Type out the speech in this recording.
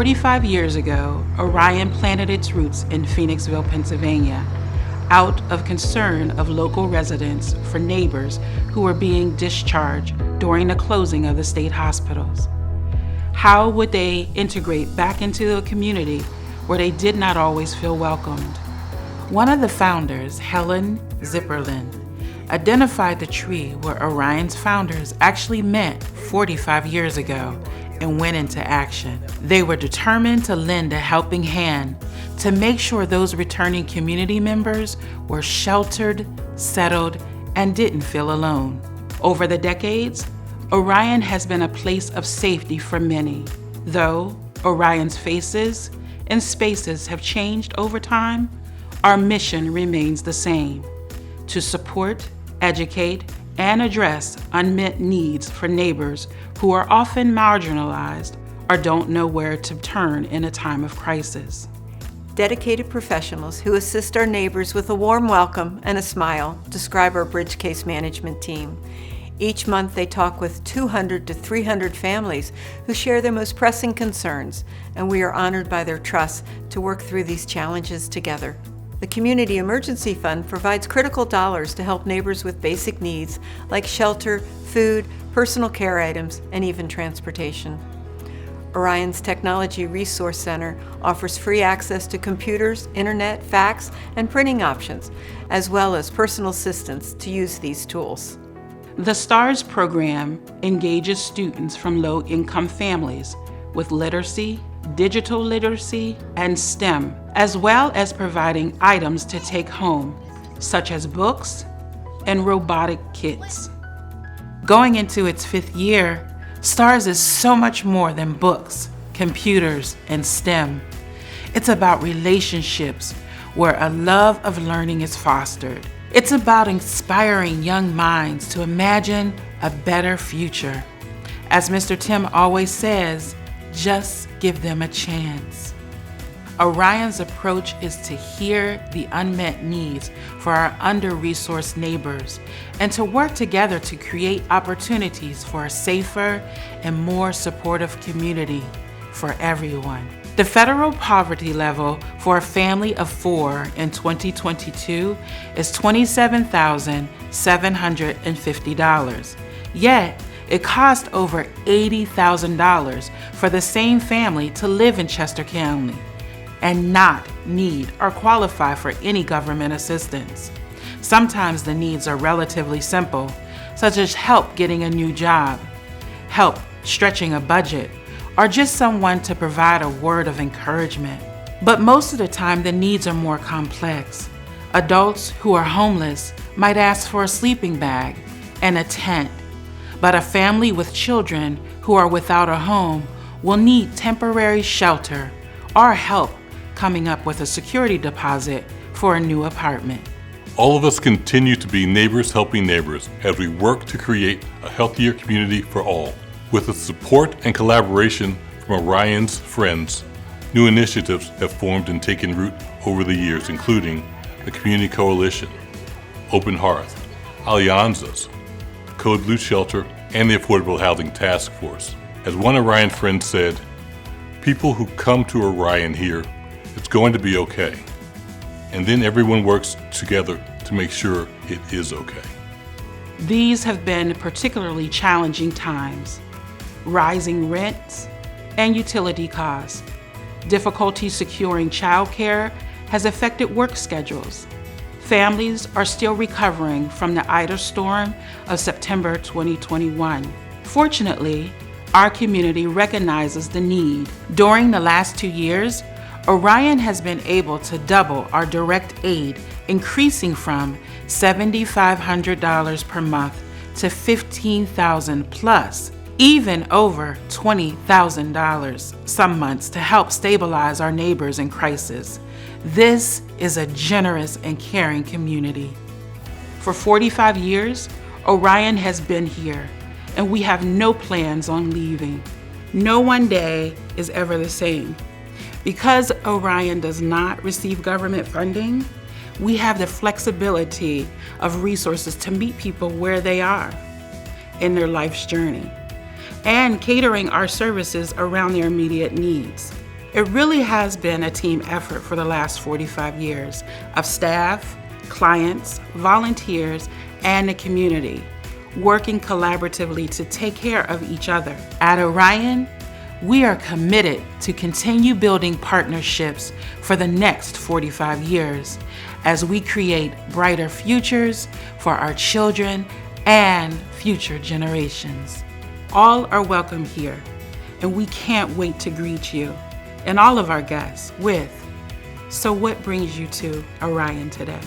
45 years ago, Orion planted its roots in Phoenixville, Pennsylvania, out of concern of local residents for neighbors who were being discharged during the closing of the state hospitals. How would they integrate back into the community where they did not always feel welcomed? One of the founders, Helen Zipperlin, identified the tree where Orion's founders actually met 45 years ago and went into action. They were determined to lend a helping hand to make sure those returning community members were sheltered, settled, and didn't feel alone. Over the decades, Orion has been a place of safety for many. Though Orion's faces and spaces have changed over time, our mission remains the same: to support, educate, and address unmet needs for neighbors who are often marginalized or don't know where to turn in a time of crisis. Dedicated professionals who assist our neighbors with a warm welcome and a smile describe our Bridge Case Management team. Each month they talk with 200 to 300 families who share their most pressing concerns, and we are honored by their trust to work through these challenges together. The Community Emergency Fund provides critical dollars to help neighbors with basic needs like shelter, food, personal care items, and even transportation. Orion's Technology Resource Center offers free access to computers, internet, fax, and printing options, as well as personal assistance to use these tools. The STARS program engages students from low-income families with literacy, digital literacy, and STEM, as well as providing items to take home, such as books and robotic kits. Going into its 5th year, STARS is so much more than books, computers, and STEM. It's about relationships where a love of learning is fostered. It's about inspiring young minds to imagine a better future. As Mr. Tim always says, just give them a chance. Orion's approach is to hear the unmet needs for our under-resourced neighbors and to work together to create opportunities for a safer and more supportive community for everyone. The federal poverty level for a family of 4 in 2022 is $27,750. Yet, it cost over $80,000 for the same family to live in Chester County and not need or qualify for any government assistance. Sometimes the needs are relatively simple, such as help getting a new job, help stretching a budget, or just someone to provide a word of encouragement. But most of the time, the needs are more complex. Adults who are homeless might ask for a sleeping bag and a tent, but a family with children who are without a home will need temporary shelter or help coming up with a security deposit for a new apartment. All of us continue to be neighbors helping neighbors as we work to create a healthier community for all. With the support and collaboration from Orion's friends, new initiatives have formed and taken root over the years, including the Community Coalition, Open Hearth, Alianzas, Code Blue Shelter, and the Affordable Housing Task Force. As one Orion friend said, people who come to Orion hear, it's going to be okay. And then everyone works together to make sure it is okay. These have been particularly challenging times. Rising rents and utility costs. Difficulty securing childcare has affected work schedules. Families are still recovering from the Ida storm of September 2021. Fortunately, our community recognizes the need. During the last 2 years, Orion has been able to double our direct aid, increasing from $7,500 per month to $15,000 plus, even over $20,000 some months to help stabilize our neighbors in crisis. This is a generous and caring community. For 45 years, Orion has been here, and we have no plans on leaving. No one day is ever the same. Because Orion does not receive government funding, we have the flexibility of resources to meet people where they are in their life's journey and catering our services around their immediate needs. It really has been a team effort for the last 45 years of staff, clients, volunteers, and the community, working collaboratively to take care of each other. At Orion, we are committed to continue building partnerships for the next 45 years as we create brighter futures for our children and future generations. All are welcome here, and we can't wait to greet you and all of our guests with, "So what brings you to Orion today?"